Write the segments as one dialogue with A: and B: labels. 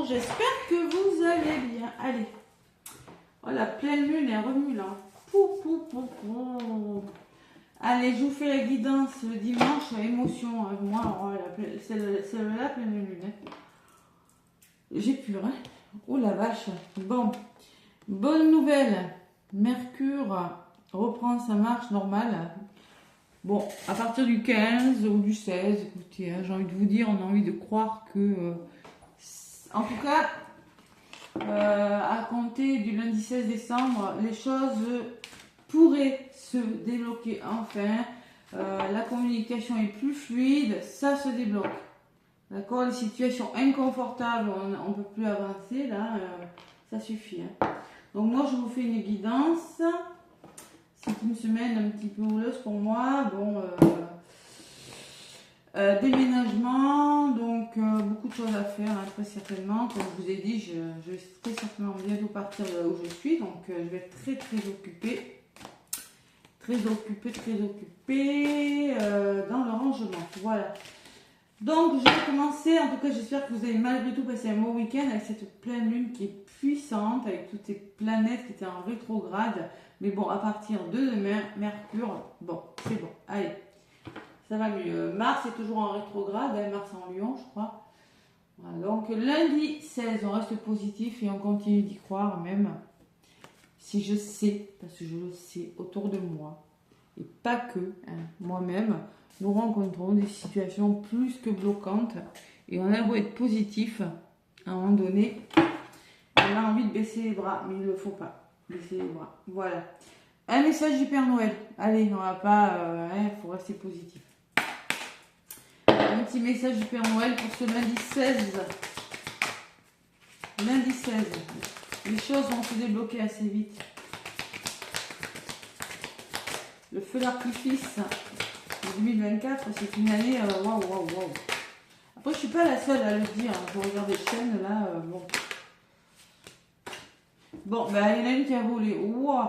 A: Donc j'espère que vous allez bien. Allez. Oh, la pleine lune est revenue là. Pou, pou, pou, pou. Allez, je vous fais la guidance le dimanche à émotion. Moi, oh, celle-là, pleine lune. Hein. J'ai peur. Hein. Oh la vache. Bon. Bonne nouvelle. Mercure reprend sa marche normale. Bon, à partir du 15 ou du 16, écoutez, hein, j'ai envie de vous dire, on a envie de croire que, en tout cas, à compter du lundi 16 décembre, les choses pourraient se débloquer enfin. La communication est plus fluide, ça se débloque. D'accord, les situations inconfortables, on ne peut plus avancer, là, ça suffit. Hein. Donc moi, je vous fais une guidance. C'est une semaine un petit peu houleuse pour moi. Bon, déménagement, donc beaucoup de choses à faire, hein, très certainement. Comme je vous ai dit, je vais très certainement bientôt partir de là où je suis. Donc je vais être très occupée. Très occupée dans le rangement. Voilà. Donc je vais commencer, en tout cas j'espère que vous avez malgré tout passé un bon week-end avec cette pleine lune qui est puissante, avec toutes ces planètes qui étaient en rétrograde. Mais bon, à partir de demain, Mercure, bon, c'est bon, allez, ça va mieux. Mars est toujours en rétrograde, hein, Mars en Lion je crois. Voilà, donc lundi 16, on reste positif et on continue d'y croire même. Si je sais, parce que je le sais autour de moi, et pas que, hein, moi-même, nous rencontrons des situations plus que bloquantes et on a beau être positif, à un moment donné, on a envie de baisser les bras, mais il ne le faut pas, baisser les bras. Voilà. Un message du Père Noël. Allez, on va pas, faut rester positif. Un petit message du Père Noël pour ce lundi 16. Lundi 16. Les choses vont se débloquer assez vite. Le feu d'artifice. 2024, c'est une année waouh. Après, je suis pas la seule à le dire. Je regarde les chaînes là. Bon, il y en a une qui a volé. Waouh,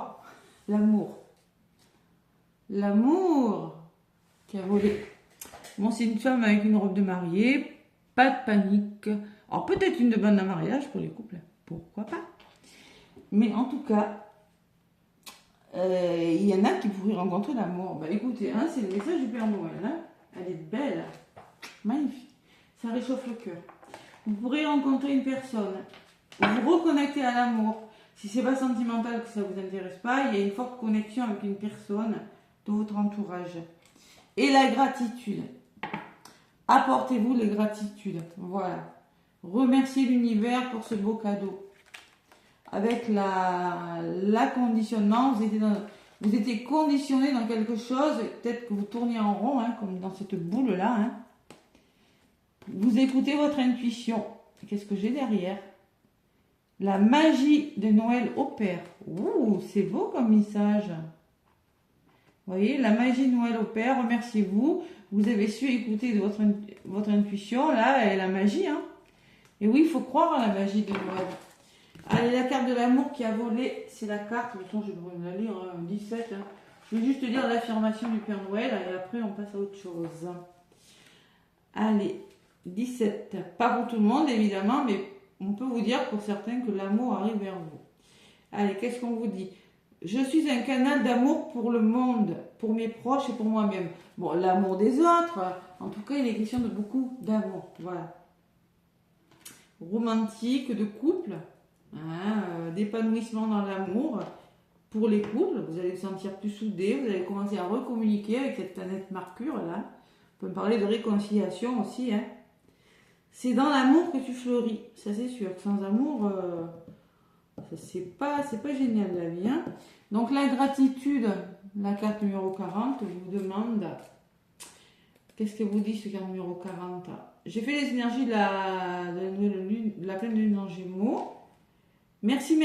A: l'amour qui a volé. Bon, c'est une femme avec une robe de mariée. Pas de panique. Alors peut-être une demande en mariage pour les couples. Pourquoi pas. Mais en tout cas. Il y en a qui pourraient rencontrer l'amour. Bah écoutez, hein, c'est le message du Père Noël. Hein. Elle est belle, magnifique. Ça réchauffe le cœur. Vous pourrez rencontrer une personne, vous reconnecter à l'amour. Si c'est pas sentimental, que ça vous intéresse pas, il y a une forte connexion avec une personne de votre entourage. Et la gratitude. Apportez-vous la gratitude. Voilà. Remerciez l'univers pour ce beau cadeau. Avec l'aconditionnement, vous étiez conditionné dans quelque chose, peut-être que vous tourniez en rond, hein, comme dans cette boule-là. Hein. Vous écoutez votre intuition. Qu'est-ce que j'ai derrière? La magie de Noël opère. Ouh, c'est beau comme message. Vous voyez, la magie de Noël opère, remerciez-vous. Vous avez su écouter votre intuition, là, et la magie. Hein. Et oui, il faut croire à la magie de Noël. Allez, la carte de l'amour qui a volé, c'est la carte, de toute façon je vais la lire, 17. Hein. Je vais juste te dire l'affirmation du Père Noël et après on passe à autre chose. Allez, 17. Pas pour tout le monde évidemment, mais on peut vous dire pour certains que l'amour arrive vers vous. Allez, qu'est-ce qu'on vous dit? Je suis un canal d'amour pour le monde, pour mes proches et pour moi-même. Bon, l'amour des autres, en tout cas il est question de beaucoup d'amour, voilà. Romantique, de couple. D'épanouissement dans l'amour pour les couples, vous allez vous sentir plus soudés, vous allez commencer à recommuniquer avec cette planète Mercure là. On peut me parler de réconciliation aussi. Hein. C'est dans l'amour que tu fleuris, ça c'est sûr. Sans amour, c'est pas génial la vie. Hein. Donc la gratitude, la carte numéro 40, vous demande, qu'est-ce que vous dit ce carte numéro 40? J'ai fait les énergies de la pleine lune en Gémeaux. Merci.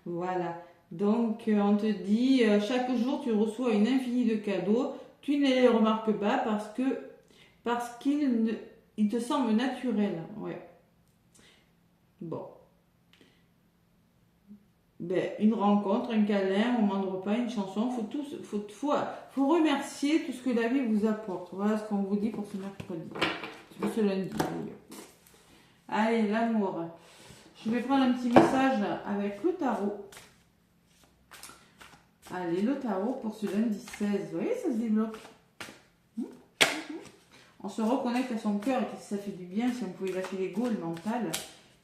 A: Voilà. Donc, on te dit, chaque jour, tu reçois une infinie de cadeaux. Tu ne les remarques pas parce qu'ils te semblent naturels. Ouais. Bon. Une rencontre, un câlin, un moment de repas, une chanson. Faut remercier tout ce que la vie vous apporte. Voilà ce qu'on vous dit pour ce mercredi. Pour ce lundi. Allez, l'amour. Je vais prendre un petit message avec le tarot. Allez, le tarot pour ce lundi 16. Vous voyez, ça se débloque. On se reconnecte à son cœur et ça fait du bien si on pouvait lâcher l'ego, le mental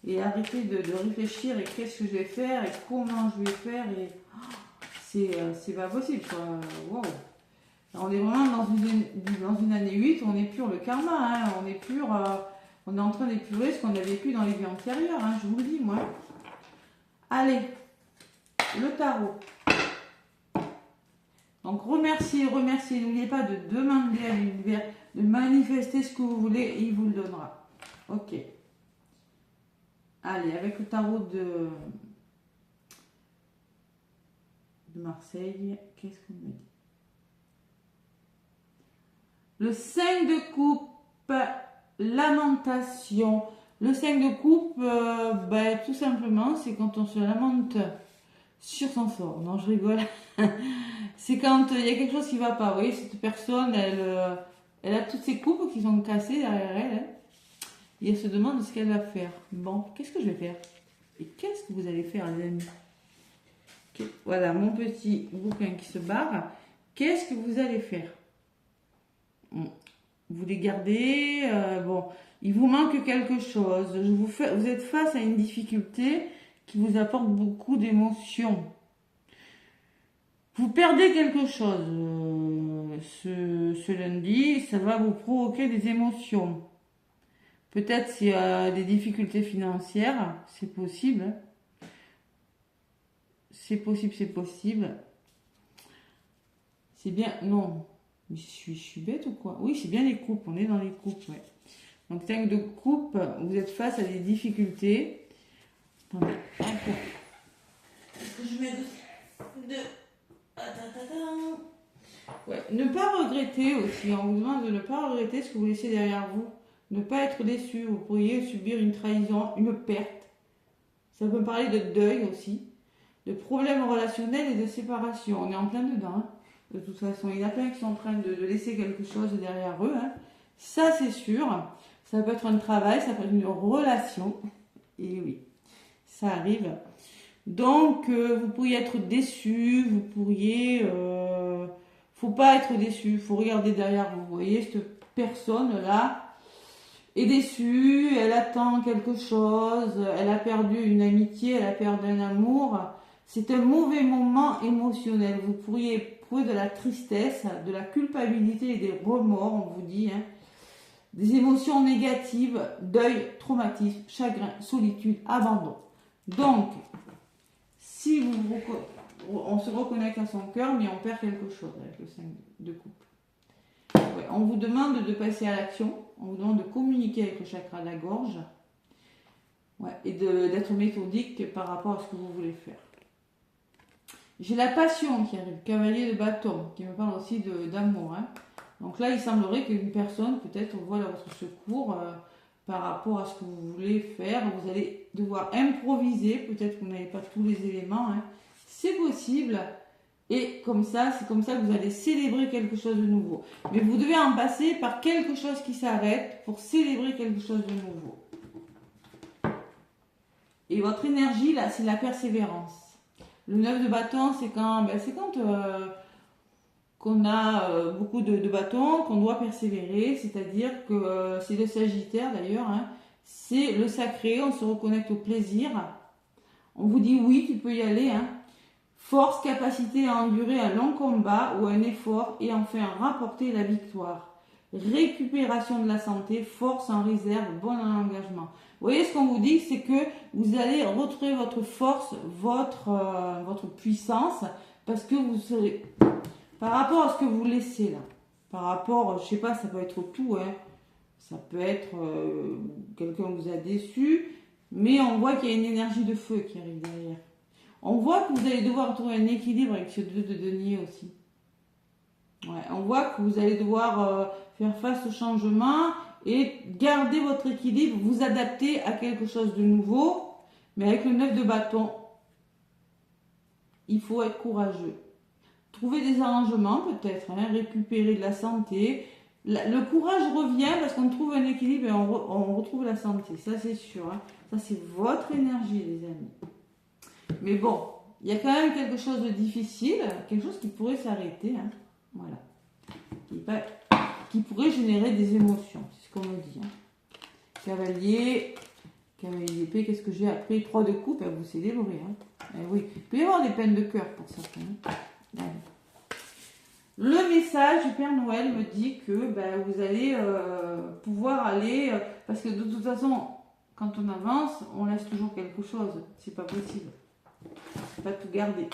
A: et arrêter de réfléchir et qu'est-ce que je vais faire et comment je vais faire et c'est pas possible quoi. Wow. On est vraiment dans une année 8, on épure le karma, hein. On est en train d'épurer ce qu'on a vécu dans les vies antérieures, hein, je vous le dis moi. Allez, le tarot. Donc remerciez, n'oubliez pas de demander à l'univers, de manifester ce que vous voulez et il vous le donnera. Ok. Allez, avec le tarot de Marseille, qu'est-ce qu'on me dit? Le 5 de coupe, lamentation. Le 5 de coupe, tout simplement, c'est quand on se lamente sur son sort. Non, je rigole. C'est quand il y a quelque chose qui ne va pas. Vous voyez, cette personne, elle a toutes ses coupes qui sont cassées derrière elle. Hein, et elle se demande ce qu'elle va faire. Bon, qu'est-ce que je vais faire? Et qu'est-ce que vous allez faire, les amis? Voilà, mon petit bouquin qui se barre. Qu'est-ce que vous allez faire? Vous les gardez. Bon, il vous manque quelque chose. Vous êtes face à une difficulté qui vous apporte beaucoup d'émotions. Vous perdez quelque chose ce lundi, ça va vous provoquer des émotions. Peut-être s'il y a des difficultés financières, c'est possible. C'est possible. C'est bien, non, je suis bête ou quoi? Oui, c'est bien les coupes, on est dans les coupes, ouais. Donc 5 de coupe, vous êtes face à des difficultés. Attendez, un coup. Est-ce que je mets deux? Ouais. Ne pas regretter aussi, on vous demande de ne pas regretter ce que vous laissez derrière vous. Ne pas être déçu, vous pourriez subir une trahison, une perte. Ça peut parler de deuil aussi, de problèmes relationnels et de séparation. On est en plein dedans. Hein. De toute façon, il y en a plein qui sont en train de laisser quelque chose derrière eux. Hein. Ça, c'est sûr. Ça peut être un travail, ça peut être une relation. Et oui, ça arrive. Donc, vous pourriez être déçu, vous pourriez... faut pas être déçu, faut regarder derrière vous. Vous voyez, cette personne-là est déçue, elle attend quelque chose, elle a perdu une amitié, elle a perdu un amour. C'est un mauvais moment émotionnel. Vous pourriez éprouver de la tristesse, de la culpabilité et des remords, on vous dit. Hein. Des émotions négatives, deuil, traumatisme, chagrin, solitude, abandon. Donc... Si on se reconnecte à son cœur, mais on perd quelque chose avec le 5 de coupe. Ouais, on vous demande de passer à l'action, on vous demande de communiquer avec le chakra de la gorge et d'être méthodique par rapport à ce que vous voulez faire. J'ai la passion qui arrive, cavalier de bâton, qui me parle aussi d'amour. Hein. Donc là, il semblerait qu'une personne, peut-être, voit à votre secours par rapport à ce que vous voulez faire. Vous allez devoir improviser, peut-être que vous n'avez pas tous les éléments. Hein. C'est possible. Et comme ça, c'est comme ça que vous allez célébrer quelque chose de nouveau. Mais vous devez en passer par quelque chose qui s'arrête pour célébrer quelque chose de nouveau. Et votre énergie, là, c'est la persévérance. Le 9 de bâton, c'est quand qu'on a beaucoup de bâtons, qu'on doit persévérer, c'est-à-dire que c'est le Sagittaire d'ailleurs, hein, c'est le sacré, on se reconnecte au plaisir, on vous dit oui, tu peux y aller, hein. Force, capacité à endurer un long combat ou un effort et enfin rapporter la victoire. Récupération de la santé, force en réserve, bon engagement. Vous voyez ce qu'on vous dit, c'est que vous allez retrouver votre force, votre puissance, parce que vous serez... Par rapport à ce que vous laissez là, par rapport, je sais pas, ça peut être tout, hein. Ça peut être quelqu'un vous a déçu, mais on voit qu'il y a une énergie de feu qui arrive derrière. On voit que vous allez devoir trouver un équilibre avec ce 2 de denier aussi. Ouais, on voit que vous allez devoir faire face au changement et garder votre équilibre, vous adapter à quelque chose de nouveau, mais avec le 9 de bâton, il faut être courageux. Trouver des arrangements peut-être, hein, récupérer de la santé, Le courage revient parce qu'on trouve un équilibre et on retrouve la santé. Ça, c'est sûr. Hein. Ça, c'est votre énergie, les amis. Mais bon, il y a quand même quelque chose de difficile, quelque chose qui pourrait s'arrêter. Hein. Voilà. Qui pourrait générer des émotions. C'est ce qu'on me dit. Hein. Cavalier d'épée, qu'est-ce que j'ai après? 3 de coupe, vous célébrez. Hein. Eh oui. Il peut y avoir des peines de cœur pour certains. Hein. Le message du Père Noël me dit que vous allez pouvoir aller... parce que de toute façon, quand on avance, on laisse toujours quelque chose. C'est pas possible. Pas tout garder.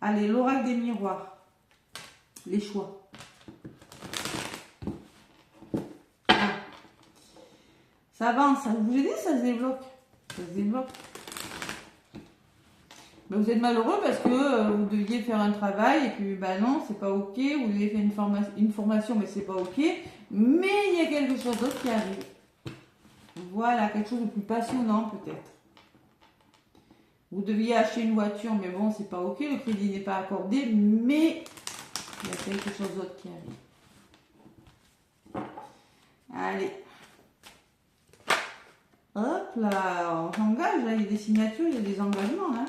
A: Allez, l'oracle des miroirs. Les choix. Ça avance, je vous ai dit, ça se débloque. Ça se débloque. Mais vous êtes malheureux parce que vous deviez faire un travail et puis non, c'est pas ok. Vous devez faire une formation, mais c'est pas ok. Mais il y a quelque chose d'autre qui arrive. Voilà, quelque chose de plus passionnant peut-être. Vous deviez acheter une voiture, mais bon, c'est pas ok. Le crédit n'est pas accordé, mais il y a quelque chose d'autre qui arrive. Allez. Hop là, on s'engage, là, il y a des signatures, il y a des engagements. Hein.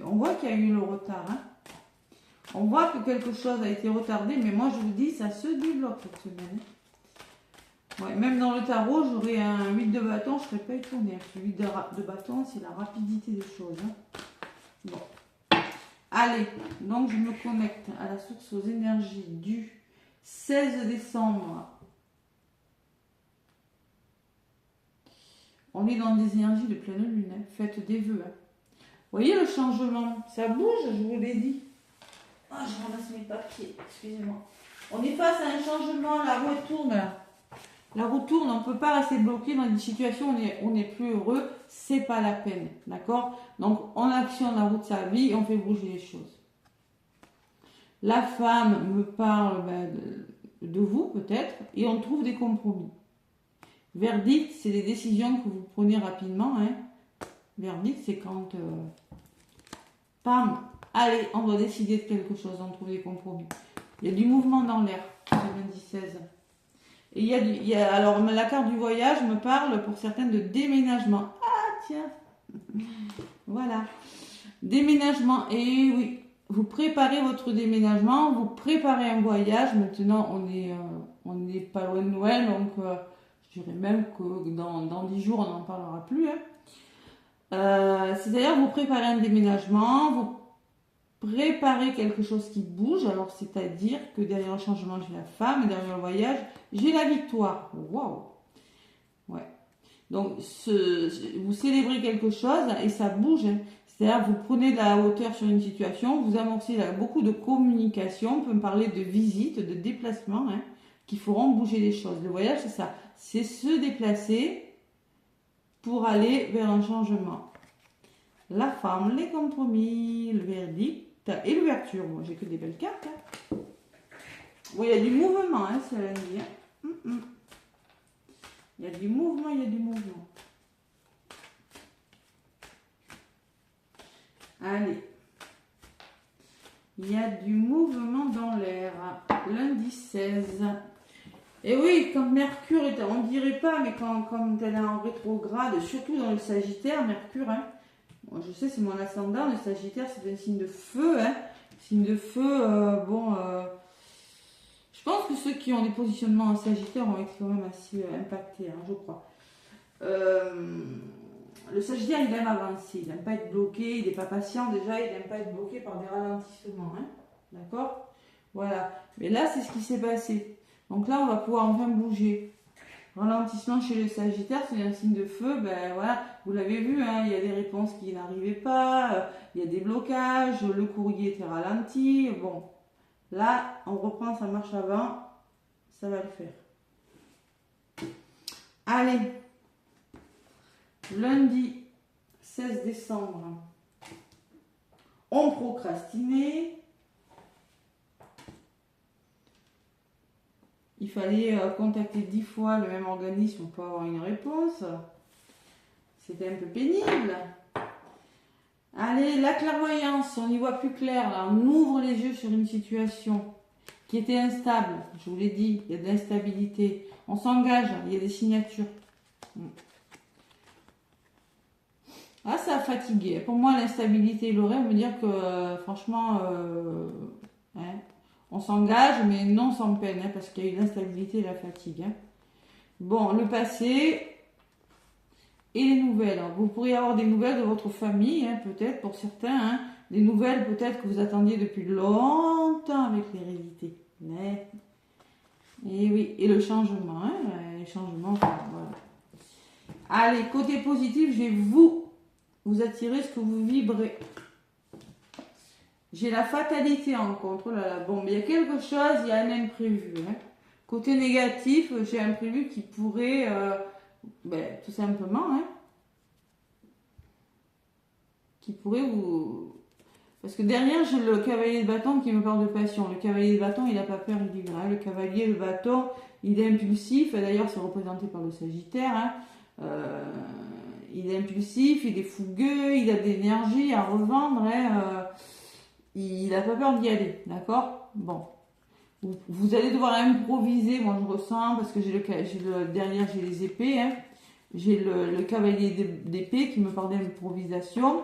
A: On voit qu'il y a eu le retard. Hein. On voit que quelque chose a été retardé, mais moi je vous dis, ça se débloque cette semaine. Ouais, même dans le tarot, j'aurais un 8 de bâton, je ne serais pas étonnée. Le 8 de bâton, c'est la rapidité des choses. Hein. Bon. Allez, donc je me connecte à la source aux énergies du 16 décembre. On est dans des énergies de pleine lune. Hein. Faites des vœux. Hein. Vous voyez le changement, ça bouge, je vous l'ai dit. Ah, je ramasse mes papiers, excusez-moi. On est face à un changement, la roue tourne là. La roue tourne, on ne peut pas rester bloqué dans une situation où on n'est plus heureux, c'est pas la peine, d'accord? Donc on actionne la roue de sa vie et on fait bouger les choses. La femme me parle de vous peut-être et on trouve des compromis. Verdict, c'est des décisions que vous prenez rapidement. Hein. Verdict, c'est quand... Pam, allez, on doit décider de quelque chose, on trouve des compromis. Il y a du mouvement dans l'air, ce lundi 16. Et il y a alors la carte du voyage me parle pour certaines de déménagement. Ah tiens, voilà, déménagement. Et oui, vous préparez votre déménagement, vous préparez un voyage. Maintenant, on n'est pas loin de Noël, donc je dirais même que dans 10 jours, on n'en parlera plus. Hein. C'est-à-dire vous préparez un déménagement, vous préparez quelque chose qui bouge, alors c'est-à-dire que derrière le changement j'ai la femme, et derrière le voyage j'ai la victoire. Waouh. Ouais. Donc vous célébrez quelque chose et ça bouge. Hein. C'est-à-dire vous prenez de la hauteur sur une situation, vous amorcez beaucoup de communication, on peut me parler de visite, de déplacement, hein, qui feront bouger les choses. Le voyage c'est ça, c'est se déplacer pour aller vers un changement. La femme, les compromis, le verdict et l'ouverture. Moi, j'ai que des belles cartes. Hein. Oui, il y a du mouvement, hein, c'est lundi. Hein. Il y a du mouvement, il y a du mouvement. Allez. Il y a du mouvement dans l'air. Lundi 16. Et oui, quand Mercure est, on ne dirait pas, mais quand elle est en rétrograde, surtout dans le Sagittaire, Mercure, hein, bon, je sais, c'est mon ascendant, le Sagittaire, c'est un signe de feu, hein, signe de feu, je pense que ceux qui ont des positionnements en Sagittaire ont été quand même assez impactés, hein, je crois. Le Sagittaire, il aime avancer, il n'aime pas être bloqué, il n'est pas patient déjà, il n'aime pas être bloqué par des ralentissements, hein, d'accord? Voilà, mais là, c'est ce qui s'est passé. Donc là, on va pouvoir enfin bouger. Ralentissement chez le Sagittaire, c'est un signe de feu. Ben voilà, vous l'avez vu, hein, il y a des réponses qui n'arrivaient pas, il y a des blocages, le courrier était ralenti. Bon, là, on reprend sa marche avant, ça va le faire. Allez, lundi 16 décembre, on procrastinait. Il fallait contacter 10 fois le même organisme pour avoir une réponse. C'était un peu pénible. Allez, la clairvoyance, on y voit plus clair. Là. On ouvre les yeux sur une situation qui était instable. Je vous l'ai dit, il y a de l'instabilité. On s'engage, il y a des signatures. Ah, ça a fatigué. Pour moi, l'instabilité et l'horaire veut dire que, franchement, hein, on s'engage, mais non sans peine, hein, parce qu'il y a eu l'instabilité et la fatigue. Hein. Bon, le passé et les nouvelles. Alors, vous pourriez avoir des nouvelles de votre famille, hein, peut-être pour certains. Hein, des nouvelles peut-être que vous attendiez depuis longtemps avec l'hérédité. Mais, et oui, et le changement. Hein, les changements, enfin, voilà. Allez, côté positif, je vais vous attirez ce que vous vibrez. J'ai la fatalité en contre. Oh là là. Bon, mais il y a quelque chose, il y a un imprévu. Hein. Côté négatif, j'ai un imprévu qui pourrait, tout simplement, hein, qui pourrait vous... Parce que derrière, j'ai le cavalier de bâton qui me parle de passion. Le cavalier de bâton, il n'a pas peur, il vivra. Hein. Le cavalier de bâton, il est impulsif. D'ailleurs, c'est représenté par le Sagittaire. Hein. Il est impulsif, il est fougueux, il a de l'énergie à revendre, hein, il n'a pas peur d'y aller, d'accord? Bon. Vous allez devoir improviser, moi je ressens, parce que derrière j'ai les épées, hein, j'ai le cavalier d'épée qui me parle d'improvisation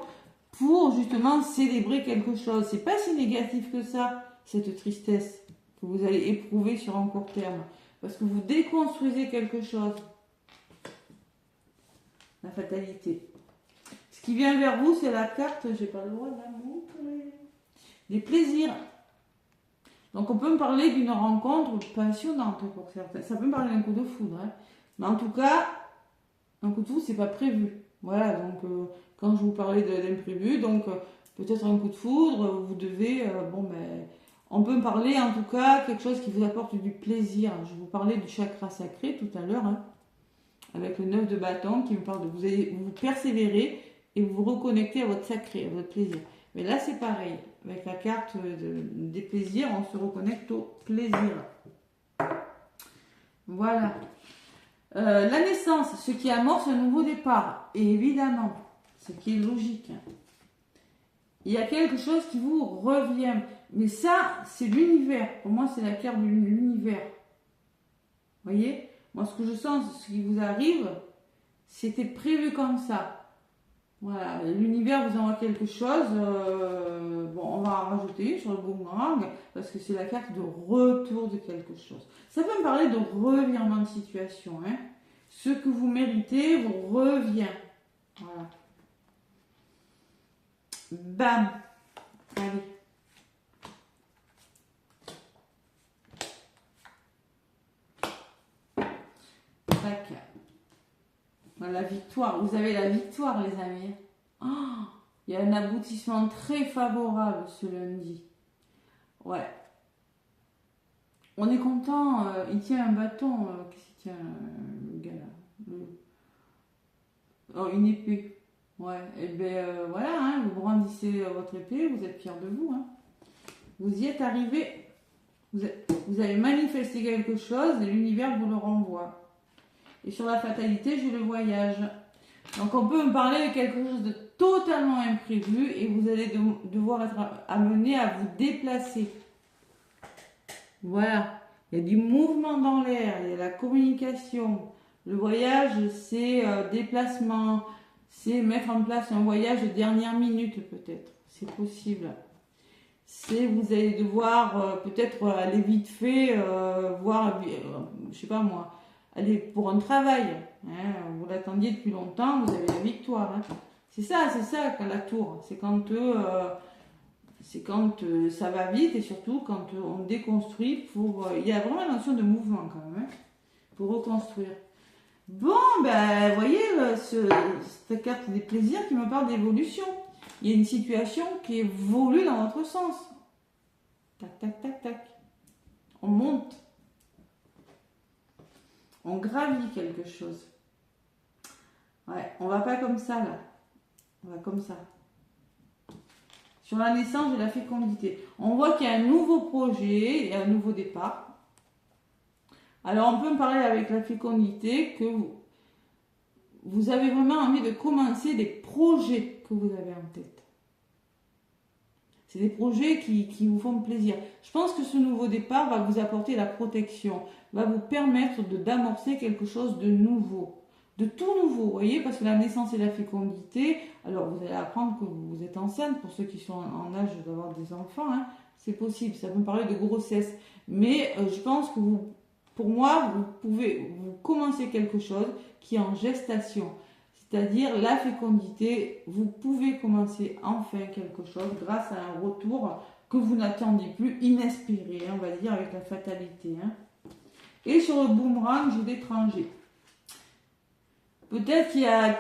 A: pour justement célébrer quelque chose. C'est pas si négatif que ça, cette tristesse que vous allez éprouver sur un court terme, parce que vous déconstruisez quelque chose. La fatalité. Ce qui vient vers vous, c'est la carte, j'ai pas le droit de la montrer, des plaisirs. Donc on peut me parler d'une rencontre passionnante pour certains. Ça peut me parler d'un coup de foudre. Hein. Mais en tout cas, un coup de foudre, c'est pas prévu. Voilà, donc quand je vous parlais d'imprévu, donc peut-être un coup de foudre, vous devez, on peut me parler en tout cas quelque chose qui vous apporte du plaisir. Je vous parlais du chakra sacré tout à l'heure, hein. Avec le 9 de bâton qui me parle de vous persévérer et vous reconnecter à votre sacré, à votre plaisir. Mais là, c'est pareil. Avec la carte des plaisirs, on se reconnecte au plaisir. Voilà. La naissance, ce qui amorce un nouveau départ. Et évidemment, ce qui est logique. Il y a quelque chose qui vous revient. Mais ça, c'est l'univers. Pour moi, c'est la carte de l'univers. Vous voyez ? Moi, ce que je sens, ce qui vous arrive, c'était prévu comme ça. Voilà, l'univers vous envoie quelque chose. On va en rajouter une sur le boomerang, parce que c'est la carte de retour de quelque chose. Ça peut me parler de revirement de situation. Hein. Ce que vous méritez vous revient. Voilà. Bam. Allez. La victoire, vous avez la victoire les amis. Oh, il y a un aboutissement très favorable ce lundi. Ouais. On est content, il tient un bâton, qu'est-ce qu'il tient le gars là Oh, une épée. Ouais, et voilà, hein, vous brandissez votre épée, vous êtes fiers de vous. Hein. Vous y êtes arrivé, vous avez manifesté quelque chose et l'univers vous le renvoie. Et sur la fatalité, j'ai le voyage. Donc on peut me parler de quelque chose de totalement imprévu et vous allez devoir être amené à vous déplacer. Voilà. Il y a du mouvement dans l'air, il y a la communication. Le voyage, c'est déplacement, c'est mettre en place un voyage de dernière minute peut-être. C'est possible. C'est vous allez devoir peut-être aller vite fait, voir, je sais pas moi, aller pour un travail, hein, vous l'attendiez depuis longtemps, vous avez la victoire. Hein. C'est ça la tour. C'est quand ça va vite et surtout quand on déconstruit il y a vraiment la notion de mouvement quand même, hein, pour reconstruire. Bon, vous voyez, cette carte des plaisirs qui me parle d'évolution. Il y a une situation qui évolue dans votre sens. Tac, tac, tac, tac. On monte. On gravit quelque chose. Ouais, on va pas comme ça là. On va comme ça. Sur la naissance de la fécondité. On voit qu'il y a un nouveau projet et un nouveau départ. Alors on peut me parler avec la fécondité que vous avez vraiment envie de commencer des projets que vous avez en tête. C'est des projets qui vous font plaisir. Je pense que ce nouveau départ va vous apporter la protection, va vous permettre d'amorcer quelque chose de nouveau. De tout nouveau, vous voyez, parce que la naissance et la fécondité, alors vous allez apprendre que vous êtes enceinte, pour ceux qui sont en âge d'avoir des enfants, hein, c'est possible, ça peut me parler de grossesse. Mais je pense que pour moi, vous commencer quelque chose qui est en gestation. C'est-à-dire la fécondité, vous pouvez commencer enfin quelque chose grâce à un retour que vous n'attendiez plus, inespéré, hein, on va dire, avec la fatalité. Hein. Et sur le boomerang, j'ai l'étranger. Peut-être qu'il y a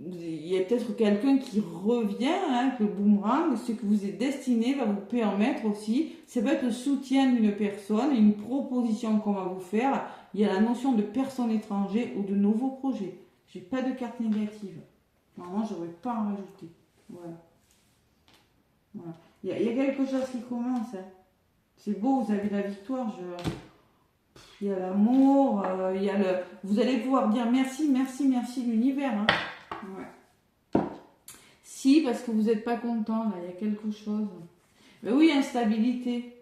A: peut-être quelqu'un qui revient, hein, que le boomerang, ce que vous êtes destiné va vous permettre aussi, ça peut être le soutien d'une personne, une proposition qu'on va vous faire. Il y a la notion de personne étrangère ou de nouveaux projets. J'ai pas de carte négative. Normalement, je n'aurais pas en rajouter. Voilà. Voilà. Il y a quelque chose qui commence. Hein. C'est beau, vous avez la victoire. Il y a l'amour, il y a le... Vous allez pouvoir dire merci, merci, merci l'univers. Hein. Ouais. Si, parce que vous n'êtes pas content, là, il y a quelque chose. Mais oui, instabilité.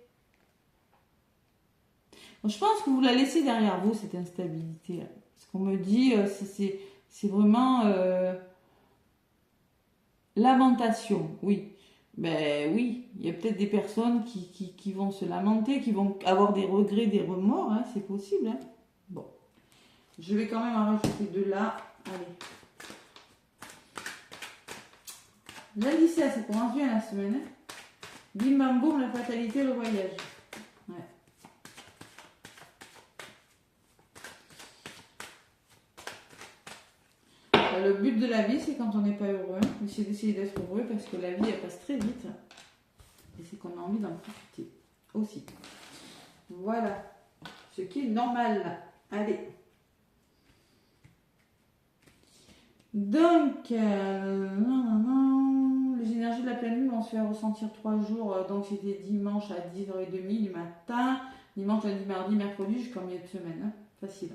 A: Bon, je pense que vous la laissez derrière vous, cette instabilité. Ce qu'on me dit, c'est vraiment lamentation, oui. Ben oui, il y a peut-être des personnes qui vont se lamenter, qui vont avoir des regrets, des remords, hein, c'est possible. Hein. Bon, je vais quand même en rajouter deux là. Allez. Lundi 16, ça commence bien la semaine. Hein. Bim bam boum, la fatalité, le voyage. Ouais. Le but de la vie, c'est quand on n'est pas heureux, c'est d'essayer d'être heureux parce que la vie, elle passe très vite. Et c'est qu'on a envie d'en profiter aussi. Voilà. Ce qui est normal. Allez. Donc, les énergies de la pleine lune vont se faire ressentir 3 jours. Donc, c'était dimanche à 10h30 du matin. Dimanche, lundi, mardi, mercredi, jusqu'en milieu de semaine. Hein. Facile.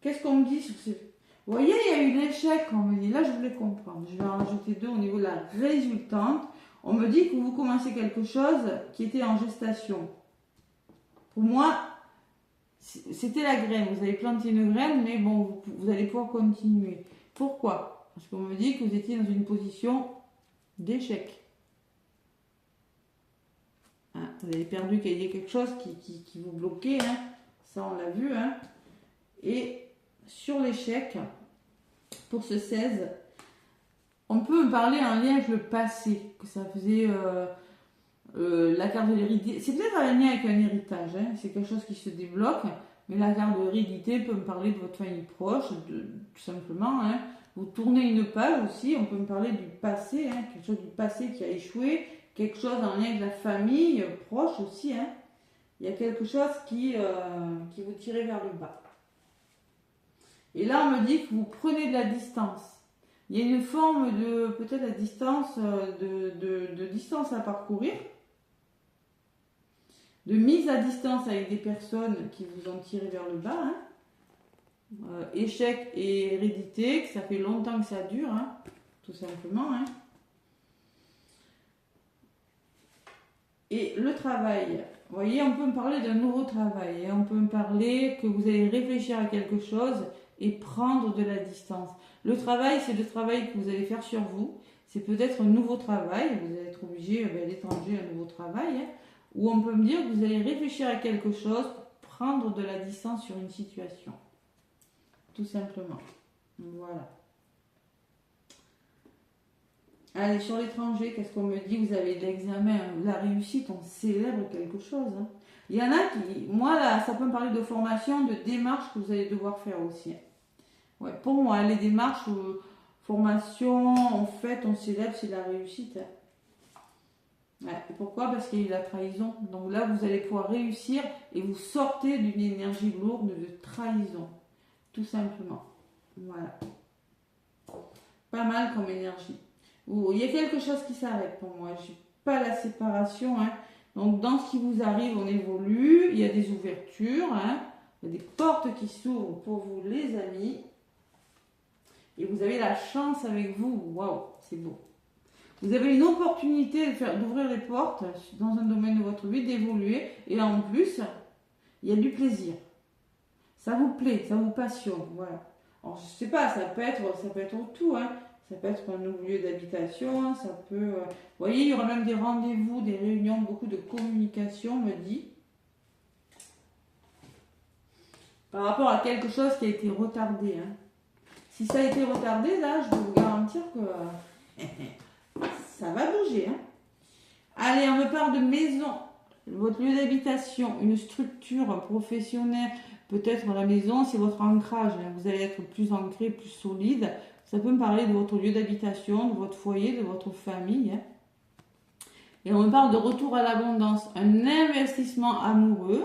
A: Qu'est-ce qu'on me dit sur ces... Vous voyez, il y a eu l'échec, on me dit. Là, je voulais comprendre. Je vais en rajouter deux au niveau de la résultante. On me dit que vous commencez quelque chose qui était en gestation. Pour moi, c'était la graine. Vous avez planté une graine, mais bon, vous allez pouvoir continuer. Pourquoi? Parce qu'on me dit que vous étiez dans une position d'échec. Hein, vous avez perdu qu'il y ait quelque chose qui vous bloquait. Hein. Ça, on l'a vu. Hein. Et sur l'échec, pour ce 16, on peut me parler en lien avec le passé, que ça faisait la carte de l'hérédité. C'est peut-être un lien avec un héritage, hein, c'est quelque chose qui se débloque, mais la carte de l'hérédité peut me parler de votre famille proche, tout simplement. Hein. Vous tournez une page aussi, on peut me parler du passé, hein, quelque chose du passé qui a échoué, quelque chose en lien avec la famille proche aussi. Hein. Il y a quelque chose qui vous tire vers le bas. Et là, on me dit que vous prenez de la distance. Il y a une forme de, peut-être la distance, de distance à parcourir, de mise à distance avec des personnes qui vous ont tiré vers le bas. Hein. Échec et hérédité, que ça fait longtemps que ça dure, hein, tout simplement. Hein. Et le travail. Vous voyez, on peut me parler d'un nouveau travail. Hein. On peut me parler que vous allez réfléchir à quelque chose et prendre de la distance. Le travail, c'est le travail que vous allez faire sur vous. C'est peut-être un nouveau travail. Vous allez être obligé à l'étranger, un nouveau travail. Hein, ou on peut me dire que vous allez réfléchir à quelque chose, prendre de la distance sur une situation. Tout simplement. Voilà. Allez, sur l'étranger, qu'est-ce qu'on me dit? Vous avez de l'examen, la réussite, on célèbre quelque chose. Hein. Il y en a qui, moi là, ça peut me parler de formation, de démarches que vous allez devoir faire aussi. Ouais, pour moi, les démarches, formation, en fait, on célèbre, c'est la réussite. Ouais, et pourquoi? Parce qu'il y a eu la trahison. Donc là, vous allez pouvoir réussir et vous sortez d'une énergie lourde de trahison. Tout simplement. Voilà. Pas mal comme énergie. Il y a quelque chose qui s'arrête pour moi. Je n'ai pas la séparation. Hein. Donc, dans ce qui vous arrive, on évolue. Il y a des ouvertures. Hein. Il y a des portes qui s'ouvrent pour vous, les amis. Et vous avez la chance avec vous. Waouh, c'est beau. Vous avez une opportunité d'ouvrir les portes dans un domaine de votre vie, d'évoluer. Et en plus, il y a du plaisir. Ça vous plaît, ça vous passionne. Voilà. Alors, je sais pas, ça peut être tout. Hein. Ça peut être un nouveau lieu d'habitation. Ça peut... vous voyez, il y aura même des rendez-vous, des réunions, beaucoup de communication, me dit. Par rapport à quelque chose qui a été retardé. Hein. Si ça a été retardé, là, je peux vous garantir que ça va bouger. Hein. Allez, on me parle de maison. Votre lieu d'habitation, une structure professionnelle, peut-être la maison, c'est votre ancrage. Hein. Vous allez être plus ancré, plus solide. Ça peut me parler de votre lieu d'habitation, de votre foyer, de votre famille. Hein. Et on me parle de retour à l'abondance. Un investissement amoureux,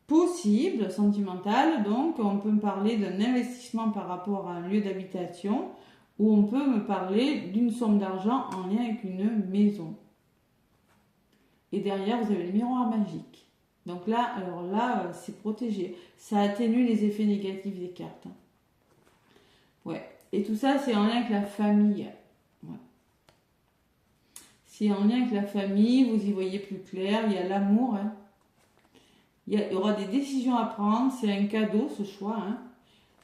A: possible, sentimental. Donc, on peut me parler d'un investissement par rapport à un lieu d'habitation ou on peut me parler d'une somme d'argent en lien avec une maison. Et derrière, vous avez le miroir magique. Donc là, alors là, c'est protégé. Ça atténue les effets négatifs des cartes. Hein. Ouais. Et tout ça, c'est en lien avec la famille. Ouais. C'est en lien avec la famille, vous y voyez plus clair, il y a l'amour. Hein. Il y aura des décisions à prendre, c'est un cadeau ce choix. Hein.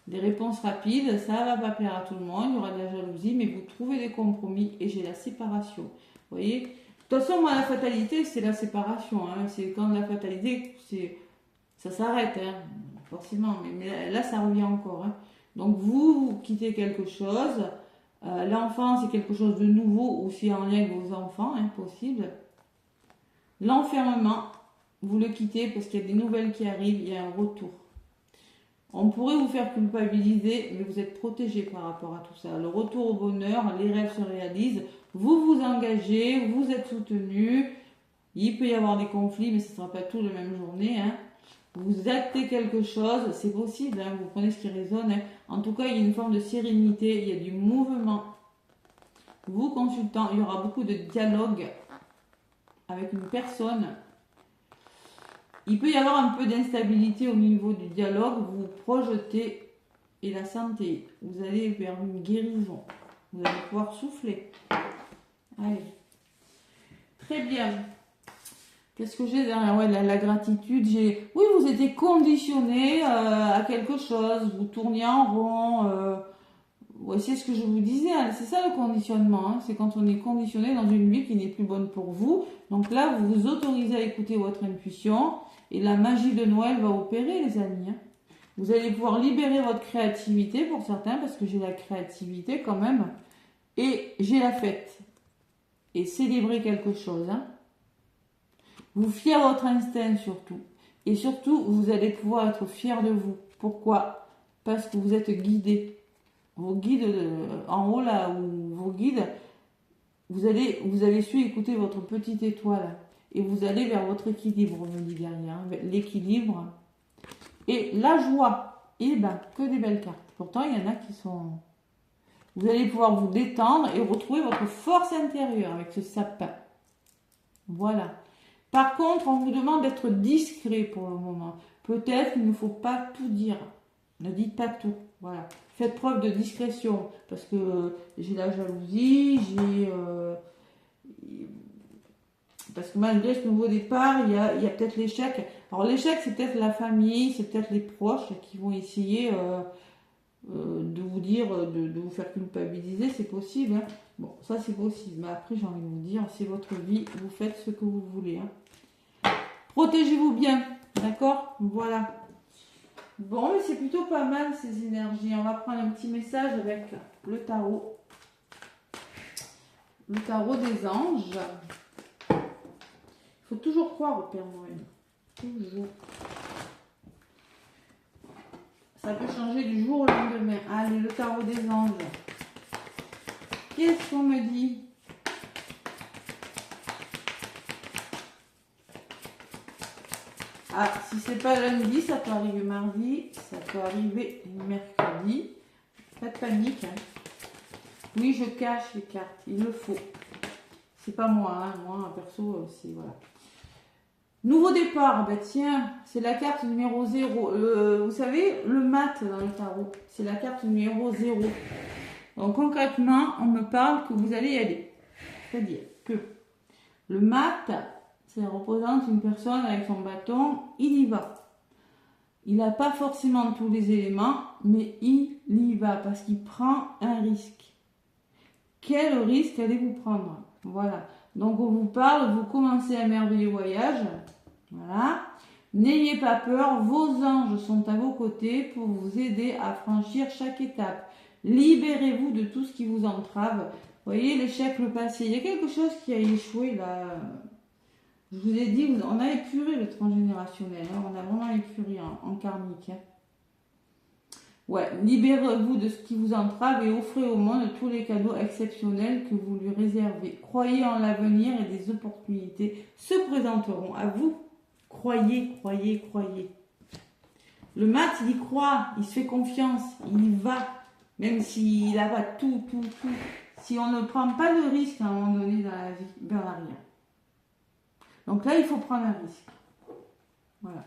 A: Des réponses rapides, ça ne va pas plaire à tout le monde, il y aura de la jalousie, mais vous trouvez des compromis et j'ai la séparation. Vous voyez ? De toute façon, moi, la fatalité, c'est la séparation. Hein. C'est quand la fatalité, ça s'arrête, hein. Forcément, mais là, ça revient encore. Hein. Donc, vous quittez quelque chose. L'enfant, c'est quelque chose de nouveau ou c'est en lien avec vos enfants, impossible. L'enfermement, vous le quittez parce qu'il y a des nouvelles qui arrivent, il y a un retour. On pourrait vous faire culpabiliser, mais vous êtes protégé par rapport à tout ça. Le retour au bonheur, les rêves se réalisent, vous vous engagez, vous êtes soutenu. Il peut y avoir des conflits, mais ce ne sera pas tout la même journée. Hein. Vous actez quelque chose, c'est possible, hein, vous prenez ce qui résonne. Hein. En tout cas, il y a une forme de sérénité, il y a du mouvement. Vous consultant, il y aura beaucoup de dialogue avec une personne. Il peut y avoir un peu d'instabilité au niveau du dialogue, vous vous projetez et la santé. Vous allez vers une guérison. Vous allez pouvoir souffler. Allez. Très bien. Qu'est-ce que j'ai derrière? Ouais, la gratitude. Oui, vous étiez conditionné à quelque chose. Vous tourniez en rond. Ouais, c'est ce que je vous disais. Hein. C'est ça le conditionnement. Hein. C'est quand on est conditionné dans une vie qui n'est plus bonne pour vous. Donc là, vous vous autorisez à écouter votre intuition. Et la magie de Noël va opérer, les amis. Hein. Vous allez pouvoir libérer votre créativité pour certains, parce que j'ai la créativité quand même. Et j'ai la fête. Et célébrer quelque chose. Hein. Vous fiez à votre instinct surtout. Et surtout, vous allez pouvoir être fier de vous. Pourquoi? Parce que vous êtes guidé. Vos guides, en haut là, où vos guides, vous avez su écouter votre petite étoile. Et vous allez vers votre équilibre, me dit derrière. Hein, l'équilibre. Et la joie. Et ben, que des belles cartes. Pourtant, il y en a qui sont... Vous allez pouvoir vous détendre et retrouver votre force intérieure avec ce sapin. Voilà. Par contre, on vous demande d'être discret pour le moment. Peut-être qu'il ne faut pas tout dire. Ne dites pas tout. Voilà. Faites preuve de discrétion. Parce que j'ai la jalousie, parce que malgré ce nouveau départ, il y a peut-être l'échec. Alors l'échec, c'est peut-être la famille, c'est peut-être les proches qui vont essayer de vous dire, de vous faire culpabiliser. C'est possible. Hein. Bon, ça c'est possible. Mais après, j'ai envie de vous dire, c'est votre vie. Vous faites ce que vous voulez. Hein. Protégez-vous bien. D'accord? Voilà. Bon, mais c'est plutôt pas mal ces énergies. On va prendre un petit message avec le tarot. Le tarot des anges. Il faut toujours croire au Père Noël. Toujours. Ça peut changer du jour au lendemain. Allez, le tarot des anges. Qu'est-ce qu'on me dit? Ah, si c'est pas lundi, ça peut arriver mardi, ça peut arriver mercredi. Pas de panique. Hein. Oui, je cache les cartes. Il le faut. C'est pas moi, hein. Moi, perso, c'est... Voilà. Nouveau départ, bah tiens, c'est la carte numéro 0. Vous savez, le mat dans le tarot, c'est la carte numéro 0. Donc concrètement, on me parle que vous allez y aller. C'est-à-dire que le mat, ça représente une personne avec son bâton, il y va. Il n'a pas forcément tous les éléments, mais il y va parce qu'il prend un risque. Quel risque allez-vous prendre? Voilà. Donc on vous parle, vous commencez un merveilleux voyage. Voilà. N'ayez pas peur, vos anges sont à vos côtés pour vous aider à franchir chaque étape. Libérez-vous de tout ce qui vous entrave. Vous voyez l'échec, le passé. Il y a quelque chose qui a échoué là. Je vous ai dit, on a épuré le transgénérationnel. Hein. On a vraiment épuré en karmique. Hein. Ouais, libérez-vous de ce qui vous entrave et offrez au monde tous les cadeaux exceptionnels que vous lui réservez. Croyez en l'avenir et des opportunités se présenteront à vous. Croyez, croyez, croyez. Le mat, il y croit, il se fait confiance, il y va, même s'il n'a pas tout. Si on ne prend pas de risque à un moment donné dans la vie, vers l'arrière. Donc là, il faut prendre un risque. Voilà.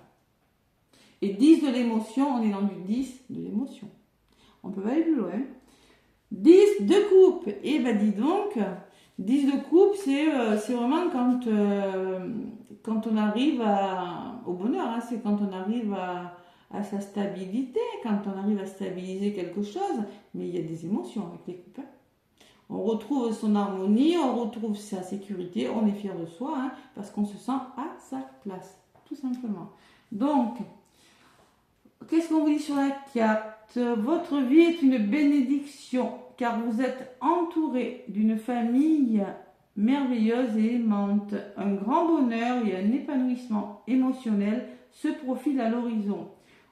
A: Et 10 de l'émotion, on est dans du 10 de l'émotion. On peut pas aller plus loin. 10 de coupe. Et ben dis donc, 10 de coupe, c'est vraiment quand on arrive au bonheur. Hein, c'est quand on arrive à sa stabilité, quand on arrive à stabiliser quelque chose. Mais il y a des émotions avec les coupes. Hein. On retrouve son harmonie, on retrouve sa sécurité, on est fier de soi, hein, parce qu'on se sent à sa place, tout simplement. Donc, qu'est-ce qu'on vous dit sur la carte? Votre vie est une bénédiction, car vous êtes entouré d'une famille merveilleuse et aimante. Un grand bonheur et un épanouissement émotionnel se profilent à l'horizon.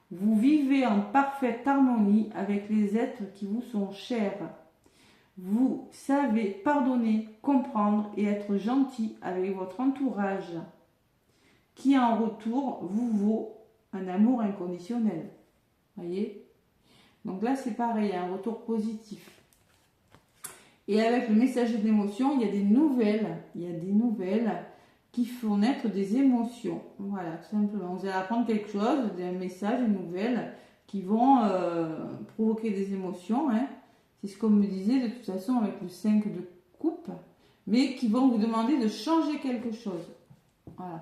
A: Vous vivez en parfaite harmonie avec les êtres qui vous sont chers. Vous savez pardonner, comprendre et être gentil avec votre entourage, qui en retour vous vaut un amour inconditionnel. Voyez? Donc là, c'est pareil, un retour positif. Et avec le messager d'émotion, il y a des nouvelles. Il y a des nouvelles qui font naître des émotions. Voilà, tout simplement. Vous allez apprendre quelque chose, un message, des nouvelles qui vont provoquer des émotions. Hein. C'est ce qu'on me disait de toute façon avec le 5 de coupe, mais qui vont vous demander de changer quelque chose. Voilà.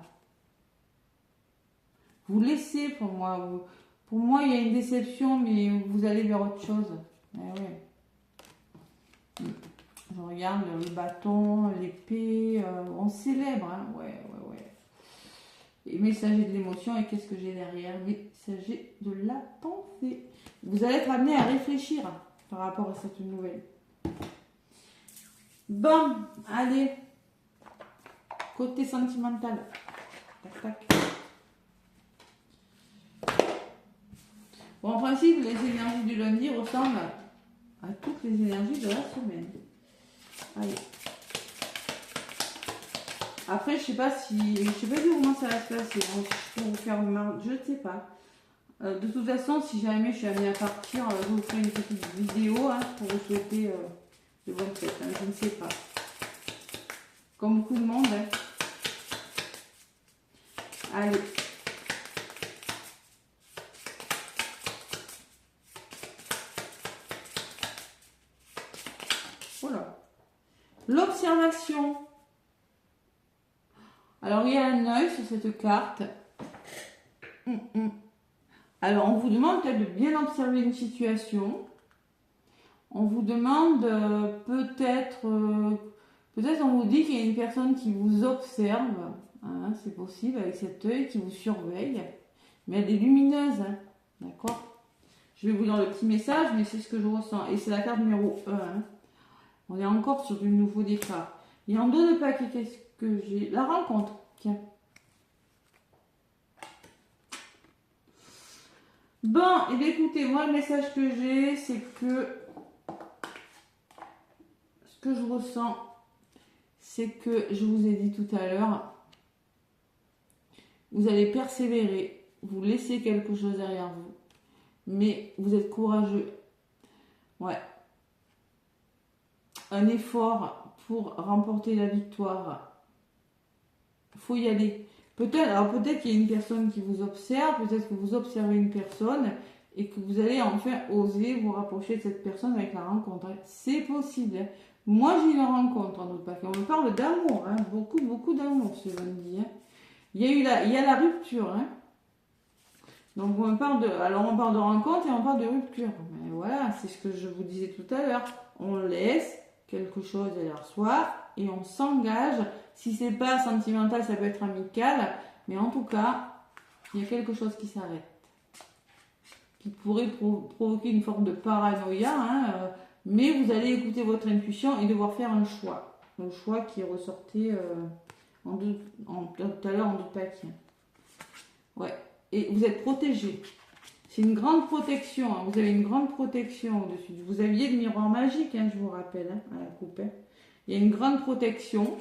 A: Vous laissez pour moi. Pour moi, il y a une déception, mais vous allez vers autre chose. Eh ouais. Je regarde le bâton, l'épée, on célèbre. Hein. Ouais. Et messager de l'émotion, et qu'est-ce que j'ai derrière? Messager de la pensée. Vous allez être amené à réfléchir par rapport à cette nouvelle. Bon, allez. Côté sentimental. Tac, tac. Bon, en principe, les énergies du lundi ressemblent à toutes les énergies de la semaine. Allez. Après, je sais pas comment ça va se passer. Bon, je peux vous faire je ne sais pas. De toute façon, si jamais je suis amenée à partir, je vous ferai une petite vidéo hein, pour vous souhaiter de bonnes fêtes. Hein, je ne sais pas. Comme beaucoup de monde. Hein. Allez. Voilà. L'observation. Alors, il y a un œil sur cette carte. Alors, on vous demande peut-être de bien observer une situation. On vous demande peut-être on vous dit qu'il y a une personne qui vous observe. Hein, c'est possible, avec cet œil qui vous surveille. Mais elle est lumineuse. Hein, d'accord? Je vais vous lire le petit message, mais c'est ce que je ressens. Et c'est la carte numéro 1. Hein. On est encore sur du nouveau départ. Et en dos de paquet, qu'est-ce que j'ai? La rencontre. Tiens. Bon, et bien écoutez, moi le message que j'ai, c'est que ce que je ressens, c'est que je vous ai dit tout à l'heure, vous allez persévérer, vous laissez quelque chose derrière vous, mais vous êtes courageux. Ouais. Un effort pour remporter la victoire. Il faut y aller. Peut-être qu'il y a une personne qui vous observe, peut-être que vous observez une personne et que vous allez enfin oser vous rapprocher de cette personne avec la rencontre. Hein. C'est possible. Hein. Moi, j'ai une rencontre en autre paquet. On me parle d'amour, hein. Beaucoup, beaucoup d'amour ce lundi. Hein. Il y a la rupture. Hein. Donc, on parle de rencontre et on parle de rupture. Mais voilà, c'est ce que je vous disais tout à l'heure. On laisse quelque chose à leur soir et on s'engage. Si c'est pas sentimental, ça peut être amical. Mais en tout cas, il y a quelque chose qui s'arrête. Qui pourrait provoquer une forme de paranoïa, hein, mais vous allez écouter votre intuition et devoir faire un choix. Le choix qui est ressorti tout à l'heure en doute paquet. Ouais. Et vous êtes protégé. C'est une grande protection. Hein. Vous avez une grande protection au-dessus. Vous aviez le miroir magique, hein, je vous rappelle, hein, à la coupe. Hein. Il y a une grande protection.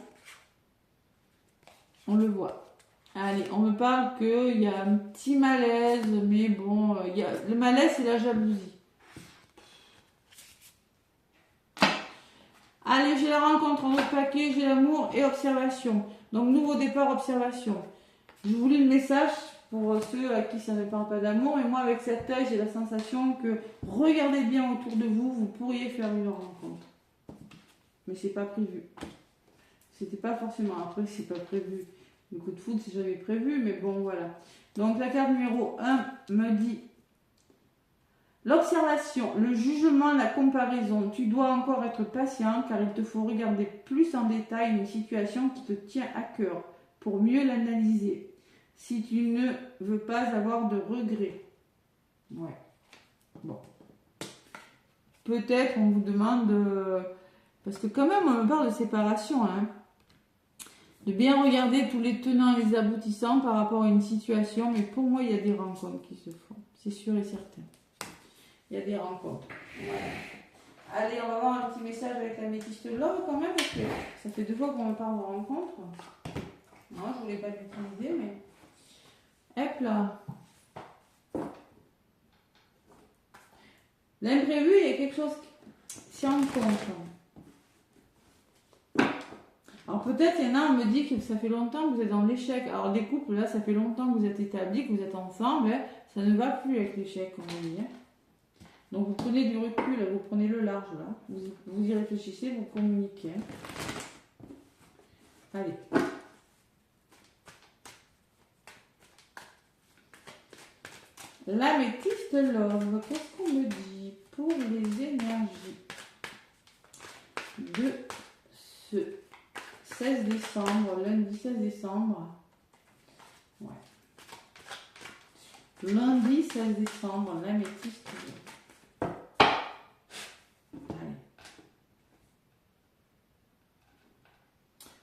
A: On le voit. Allez, on me parle qu'il y a un petit malaise, mais bon, le malaise, c'est la jalousie. Allez, j'ai la rencontre en autre paquet, j'ai l'amour et observation. Donc, nouveau départ, observation. Je vous lis le message pour ceux à qui ça ne parle pas d'amour. Et moi, avec cet œil, j'ai la sensation que regardez bien autour de vous, vous pourriez faire une rencontre. Mais c'est pas prévu. C'était pas forcément après, c'est pas prévu. Le coup de foudre, c'est jamais prévu, mais bon, voilà. Donc, la carte numéro 1 me dit l'observation, le jugement, la comparaison. Tu dois encore être patient car il te faut regarder plus en détail une situation qui te tient à cœur pour mieux l'analyser. Si tu ne veux pas avoir de regrets. Ouais. Bon. Peut-être on vous demande, parce que quand même on me parle de séparation, hein. De bien regarder tous les tenants et les aboutissants par rapport à une situation, mais pour moi, il y a des rencontres qui se font, c'est sûr et certain. Il y a des rencontres. Voilà. Allez, on va voir un petit message avec la métiste love quand même, parce que ça fait 2 fois qu'on me parle de rencontres. Non, je voulais pas l'utiliser, mais... Hop là. L'imprévu, il y a quelque chose qui s'y rencontre. Alors peut-être, il y en a, on me dit que ça fait longtemps que vous êtes dans l'échec. Alors des couples, là, ça fait longtemps que vous êtes établis, que vous êtes ensemble. Hein. Ça ne va plus avec l'échec, on va dire. Donc vous prenez du recul, vous prenez le large, là. Vous y réfléchissez, vous communiquez. Allez. L'améthyste love, qu'est-ce qu'on me dit pour les énergies de ce 16 décembre, lundi 16 décembre. Ouais. Lundi 16 décembre, l'améthyste. Allez.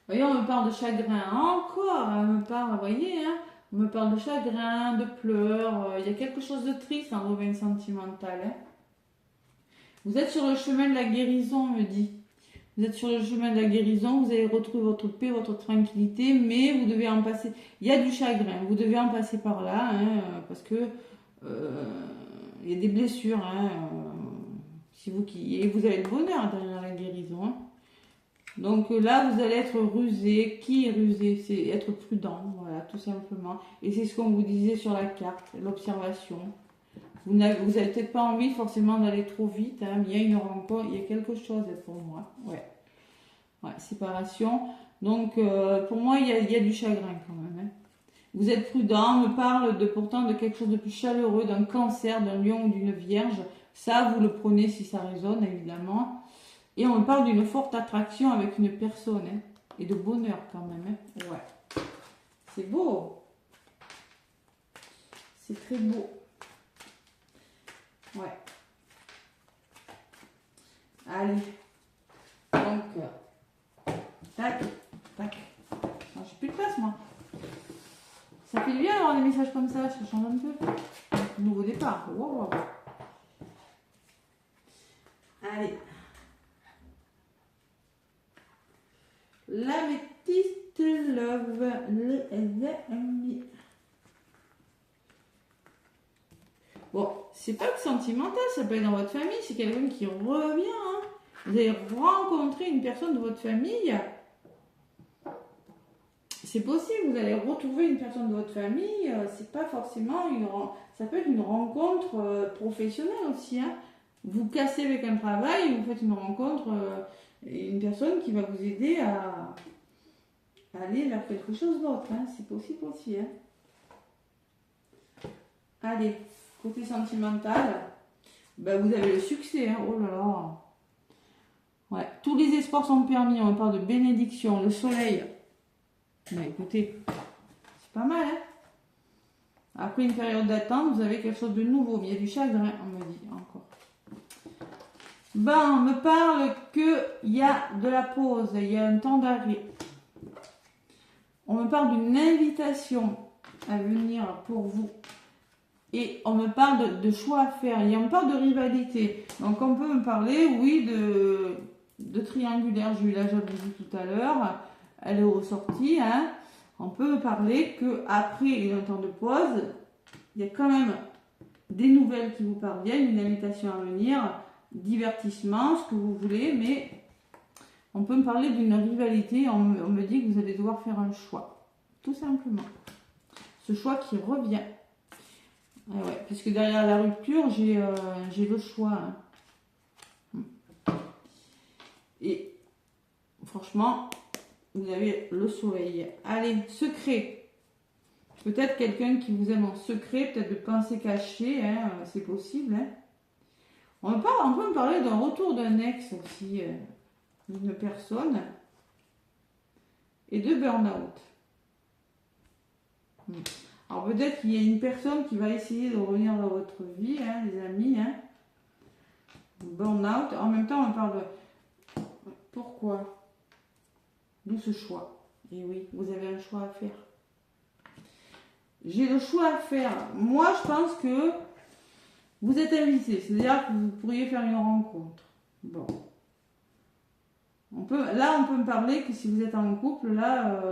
A: Voyez, on me parle de chagrin. Encore, on me parle, vous voyez, hein, on me parle de chagrin, de pleurs. Il y a quelque chose de triste en domaine sentimental. Hein. Vous êtes sur le chemin de la guérison, on me dit. Vous êtes sur le chemin de la guérison, vous allez retrouver votre paix, votre tranquillité, mais vous devez en passer. Il y a du chagrin, vous devez en passer par là, hein, parce que il y a des blessures. Hein, et vous avez le bonheur derrière la guérison. Hein. Donc là, vous allez être rusé. Qui est rusé? C'est être prudent, voilà, tout simplement. Et c'est ce qu'on vous disait sur la carte, l'observation. Vous n'avez peut-être pas envie forcément d'aller trop vite, hein, mais il y a une rencontre, il y a quelque chose pour moi. Ouais, séparation. Donc, pour moi, il y a du chagrin quand même. Hein. Vous êtes prudent, on me parle pourtant de quelque chose de plus chaleureux, d'un cancer, d'un lion ou d'une vierge. Ça, vous le prenez si ça résonne, évidemment. Et on me parle d'une forte attraction avec une personne, hein, et de bonheur quand même. Hein. Ouais, c'est beau. C'est très beau. Ouais. Allez. Donc, tac, tac. J'ai plus de place, moi. Ça fait du bien d'avoir des messages comme ça, ça change un peu. Nouveau départ. Wow. Allez. L'améthyste love. Les amis. Bon, c'est pas que sentimental, ça peut être dans votre famille, c'est quelqu'un qui revient. Hein. Vous allez rencontrer une personne de votre famille. c'est possible, vous allez retrouver une personne de votre famille, c'est pas forcément ça peut être une rencontre professionnelle aussi, hein. Vous cassez avec un travail, vous faites une rencontre, une personne qui va vous aider à aller vers quelque chose d'autre, hein. C'est possible aussi, hein. Allez, côté sentimental, ben vous avez le succès, hein. Oh là là. Ouais, tous les espoirs sont permis, on parle de bénédiction, le soleil. Ben écoutez, c'est pas mal, hein. Après une période d'attente, vous avez quelque chose de nouveau, mais il y a du chagrin, on me dit encore. Ben, on me parle qu'il y a de la pause, il y a un temps d'arrêt. On me parle d'une invitation à venir pour vous. Et on me parle de choix à faire. Et on me parle de rivalité. Donc on peut me parler, oui, de triangulaire. J'ai eu la jalousie tout à l'heure. Elle est ressortie. Hein. On peut me parler qu'après un temps de pause, il y a quand même des nouvelles qui vous parviennent, une invitation à venir, divertissement, ce que vous voulez, mais on peut me parler d'une rivalité. On me dit que vous allez devoir faire un choix. Tout simplement. Ce choix qui revient. Ah ouais, parce que derrière la rupture, j'ai le choix. Hein. Et franchement, vous avez le soleil. Allez, secret. Peut-être quelqu'un qui vous aime en secret, peut-être de pensées cachées, hein, c'est possible. Hein. On peut me parler d'un retour d'un ex aussi, d'une personne, et de burn-out. Alors peut-être qu'il y a une personne qui va essayer de revenir dans votre vie, hein, les amis. Hein. Burn-out. En même temps, on parle de... Pourquoi? D'où ce choix? Et oui, vous avez un choix à faire. J'ai le choix à faire. Moi, je pense que vous êtes invité. C'est-à-dire que vous pourriez faire une rencontre. Bon. On peut me parler que si vous êtes en couple, là,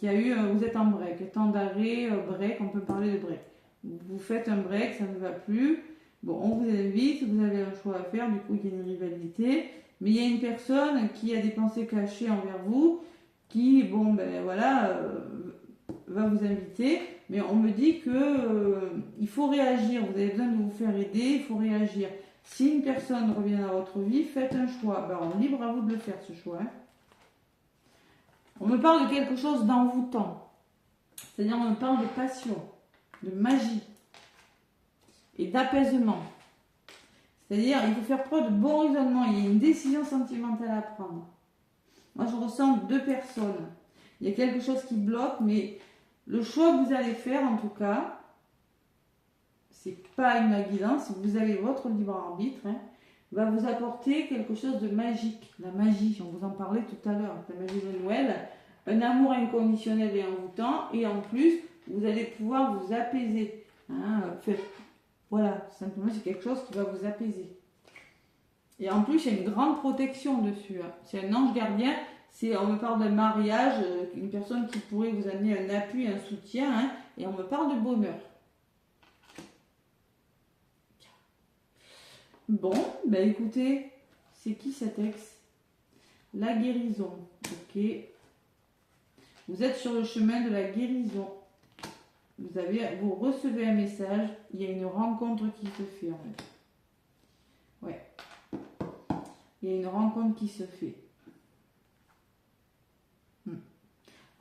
A: vous êtes en break. Temps d'arrêt, break, on peut parler de break. Vous faites un break, ça ne va plus. Bon, on vous invite, vous avez un choix à faire, du coup, il y a une rivalité. Mais il y a une personne qui a des pensées cachées envers vous, qui, bon, ben voilà, va vous inviter. Mais on me dit que il faut réagir, vous avez besoin de vous faire aider, il faut réagir. Si une personne revient dans votre vie, faites un choix. Ben, libre à vous de le faire, ce choix. Hein. On me parle de quelque chose d'envoûtant. C'est-à-dire, on me parle de passion, de magie et d'apaisement. C'est-à-dire, il faut faire preuve de bon raisonnement. Il y a une décision sentimentale à prendre. Moi, je ressens deux personnes. Il y a quelque chose qui bloque, mais le choix que vous allez faire, en tout cas, c'est pas une guidance, vous avez votre libre arbitre, hein, va vous apporter quelque chose de magique. La magie, on vous en parlait tout à l'heure, la magie de Noël, un amour inconditionnel et envoûtant, et en plus, vous allez pouvoir vous apaiser. Hein, voilà, simplement, c'est quelque chose qui va vous apaiser. Et en plus, il y a une grande protection dessus. Hein. C'est un ange gardien, on me parle d'un mariage, une personne qui pourrait vous amener un appui, un soutien, hein, et on me parle de bonheur. Bon, ben écoutez, c'est qui cet ex? La guérison, ok. Vous êtes sur le chemin de la guérison. Vous recevez un message, il y a une rencontre qui se fait en fait. Ouais. Il y a une rencontre qui se fait.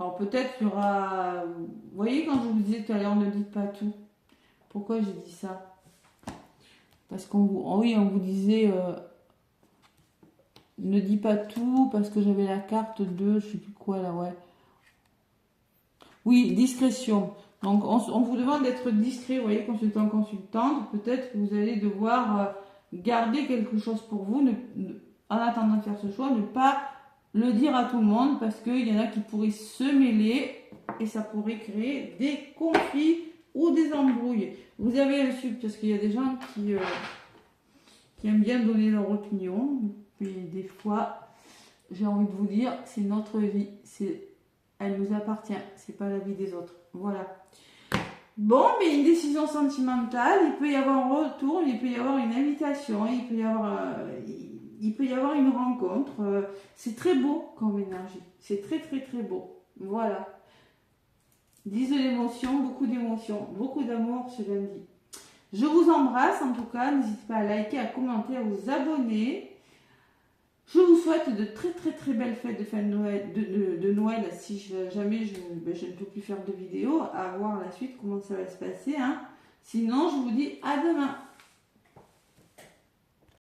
A: Alors peut-être qu'il y aura... Vous voyez quand je vous disais tout à l'heure, ne dites pas tout. Pourquoi j'ai dit ça? Parce on vous disait ne dis pas tout parce que j'avais la carte de je sais plus quoi là, ouais. Oui, discrétion. Donc on vous demande d'être discret, vous voyez, consultante. Peut-être que vous allez devoir garder quelque chose pour vous, en attendant de faire ce choix, ne pas le dire à tout le monde parce qu'il y en a qui pourraient se mêler et ça pourrait créer des conflits ou des embrouilles. Vous avez un sucre parce qu'il y a des gens qui aiment bien donner leur opinion. Puis des fois, j'ai envie de vous dire, c'est notre vie. Elle nous appartient. C'est pas la vie des autres. Voilà. Bon, mais une décision sentimentale, il peut y avoir un retour, il peut y avoir une invitation, il peut y avoir une rencontre. C'est très beau comme énergie. C'est très très très beau. Voilà. 10 de l'émotion, beaucoup d'émotions, beaucoup d'amour ce lundi. Je vous embrasse en tout cas, n'hésitez pas à liker, à commenter, à vous abonner. Je vous souhaite de très belles fêtes de fin de Noël, de Noël si jamais je ne peux plus faire de vidéo, à voir la suite comment ça va se passer. Hein. Sinon, je vous dis à demain.